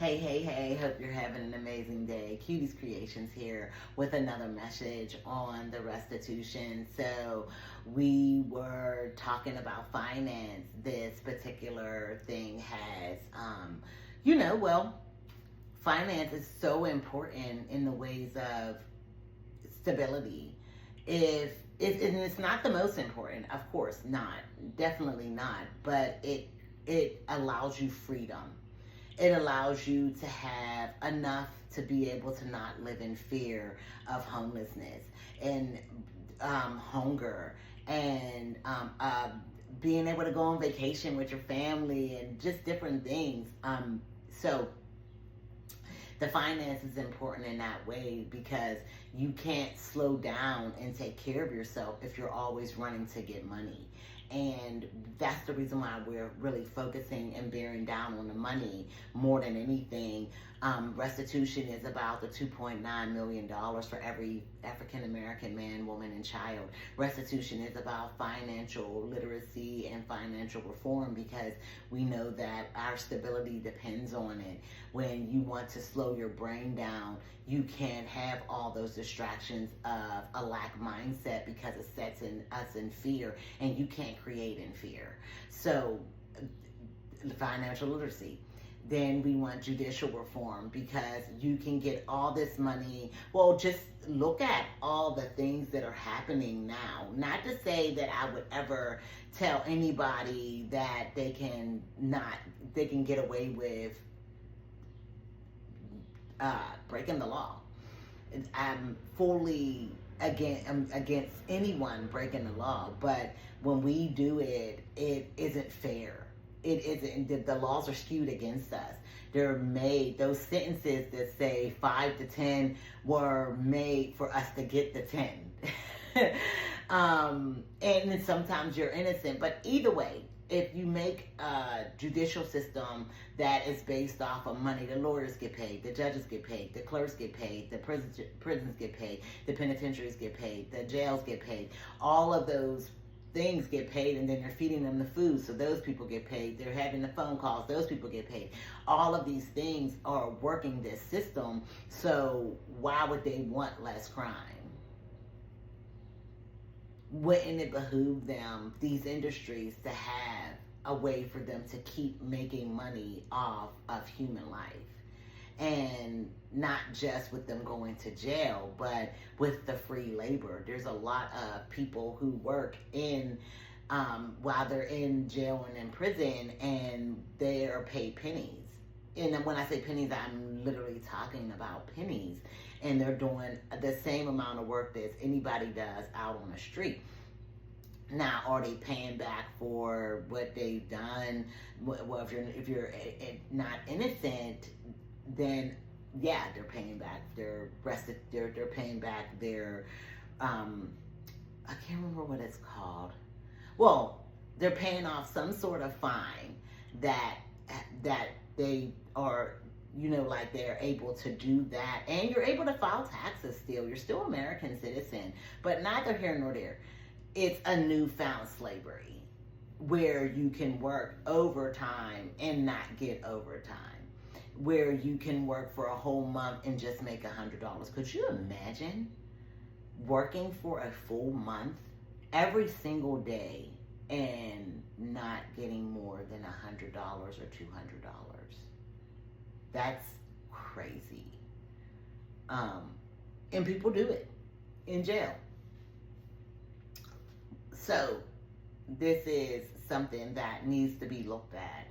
Hey, hope you're having an amazing day. Cuties Creations here with another message on the restitution. So, we were talking about finance. This particular thing has, finance is so important in the ways of stability. And it's not the most important, of course not, definitely not, but it allows you freedom. It allows you to have enough to be able to not live in fear of homelessness and hunger and being able to go on vacation with your family and just different things. So the finance is important in that way because you can't slow down and take care of yourself if you're always running to get money. And that's the reason why we're really focusing and bearing down on the money more than anything. Restitution is about the $2.9 million for every African American man, woman, and child. Restitution is about financial literacy and financial reform because we know that our stability depends on it. When you want to slow your brain down, you can't have all those distractions of a lack mindset because it sets us in fear, and you can't create in fear. So, financial literacy. Then we want judicial reform because you can get all this money. Well, just look at all the things that are happening now. Not to say that I would ever tell anybody that they can get away with breaking the law. I'm fully against anyone breaking the law, but when we do it, it isn't fair. It isn't. The laws are skewed against us. They're made. Those sentences that say 5 to 10 were made for us to get the 10. And then sometimes you're innocent, but either way, if you make a judicial system that is based off of money, the lawyers get paid, the judges get paid, the clerks get paid, the prisons get paid, the penitentiaries get paid, the jails get paid, all of those things get paid, and then you're feeding them the food, so those people get paid. They're having the phone calls, those people get paid. All of these things are working this system, so why would they want less crime? Wouldn't it behoove them, these industries, to have a way for them to keep making money off of human life? And not just with them going to jail, but with the free labor. There's a lot of people who work in while they're in jail and in prison, and they are paid pennies. And when I say pennies, I'm literally talking about pennies. And they're doing the same amount of work that anybody does out on the street. Now, are they paying back for what they've done? Well, if you're not innocent, then yeah, they're paying back their they're paying back their I can't remember what it's called. Well, they're paying off some sort of fine that they are, like they're able to do that, and you're able to file taxes still. You're still American citizen, but neither here nor there. It's a newfound slavery where you can work overtime and not get overtime, where you can work for a whole month and just make $100. Could you imagine working for a full month every single day and not getting more than $100 or $200? That's crazy. And people do it in jail. So this is something that needs to be looked at.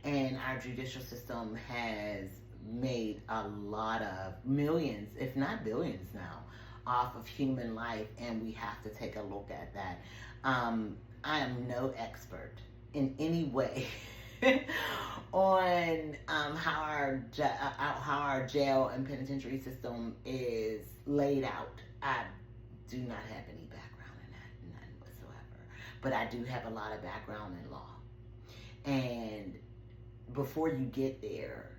And our judicial system has made a lot of millions, if not billions now, off of human life, and we have to take a look at that. I am no expert in any way on how our jail and penitentiary system is laid out. I do not have any background in that, none whatsoever. But I do have a lot of background in law. And before you get there,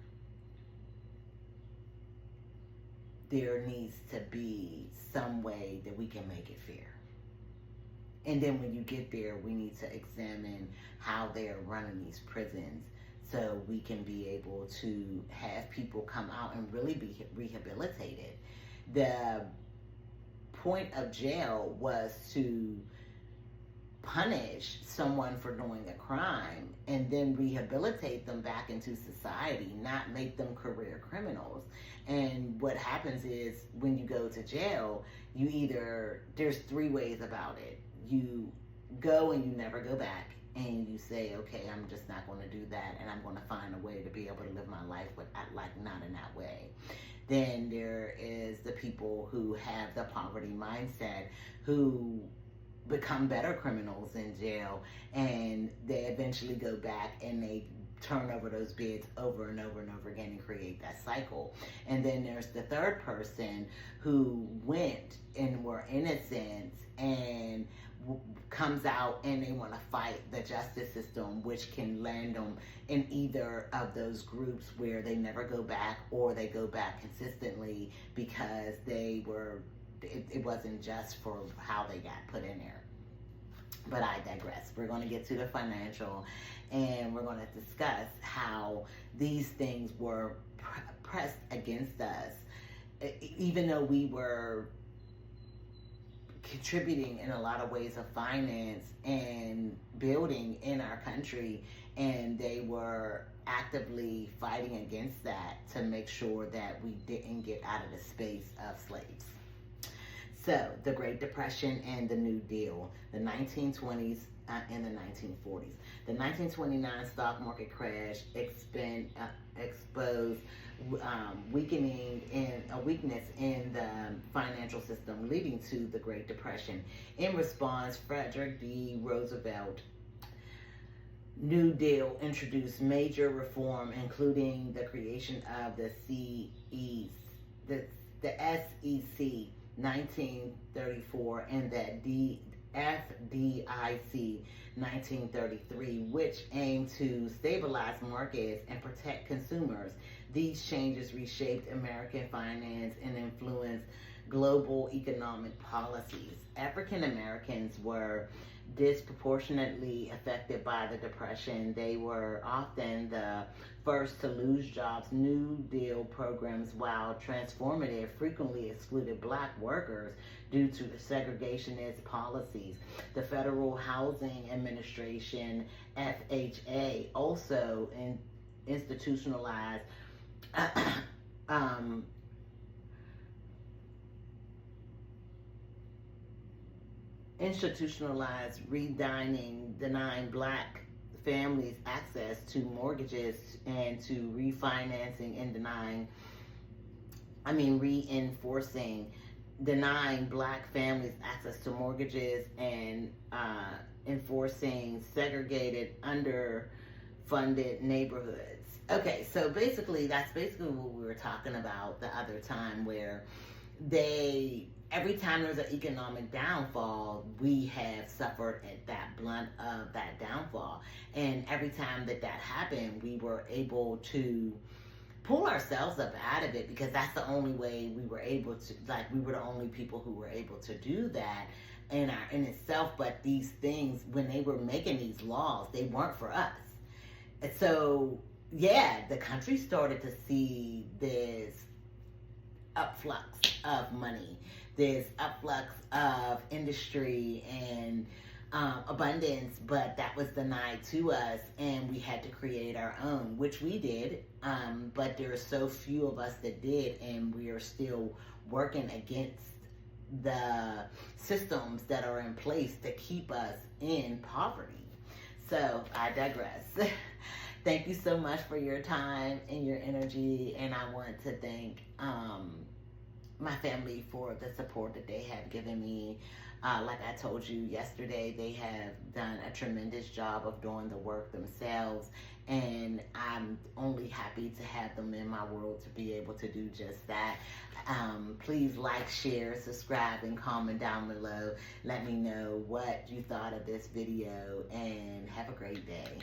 there needs to be some way that we can make it fair. And then when you get there, we need to examine how they are running these prisons so we can be able to have people come out and really be rehabilitated. The point of jail was to punish someone for doing a crime and then rehabilitate them back into society, not make them career criminals. And what happens is when you go to jail, you either, there's three ways about it. You go and you never go back, and you say, okay, I'm just not going to do that, and I'm going to find a way to be able to live my life, but like not in that way. Then there is the people who have the poverty mindset, who become better criminals in jail, and they eventually go back and they turn over those bids over and over and over again and create that cycle. And then there's the third person who went and were innocent and comes out and they want to fight the justice system, which can land them in either of those groups where they never go back, or they go back consistently because they were, it wasn't just for how they got put in there. But I digress. We're going to get to the financial, and we're going to discuss how these things were pressed against us, even though we were contributing in a lot of ways of finance and building in our country, and they were actively fighting against that to make sure that we didn't get out of the space of slaves. So, the Great Depression and the New Deal, the 1920s and the 1940s. The 1929 stock market crash exposed weakness in the financial system, leading to the Great Depression. In response, Frederick D. Roosevelt New Deal introduced major reform, including the creation of the SEC 1934 and the FDIC 1933, which aimed to stabilize markets and protect consumers. These changes reshaped American finance and influenced global economic policies. African Americans were disproportionately affected by the Depression. They were often the first to lose jobs. New Deal programs, while transformative, frequently excluded black workers due to the segregationist policies. The Federal Housing Administration, FHA, also institutionalized denying black families access to mortgages and to refinancing, and reinforcing denying black families access to mortgages and enforcing segregated, underfunded neighborhoods. Okay, so basically, that's basically what we were talking about the other time, where every time there's an economic downfall, we have suffered at that blunt of that downfall. And every time that happened, we were able to pull ourselves up out of it, because that's the only way we were able to, we were the only people who were able to do that in itself. But these things, when they were making these laws, they weren't for us. And so, yeah, the country started to see this upflux of money, this upflux of industry and abundance, but that was denied to us, and we had to create our own, which we did, but there are so few of us that did, and we are still working against the systems that are in place to keep us in poverty. So I digress. Thank you so much for your time and your energy, and I want to thank my family for the support that they have given me. Like I told you yesterday, they have done a tremendous job of doing the work themselves, and I'm only happy to have them in my world to be able to do just that. Please like, share, subscribe, and comment down below. Let me know what you thought of this video, and have a great day.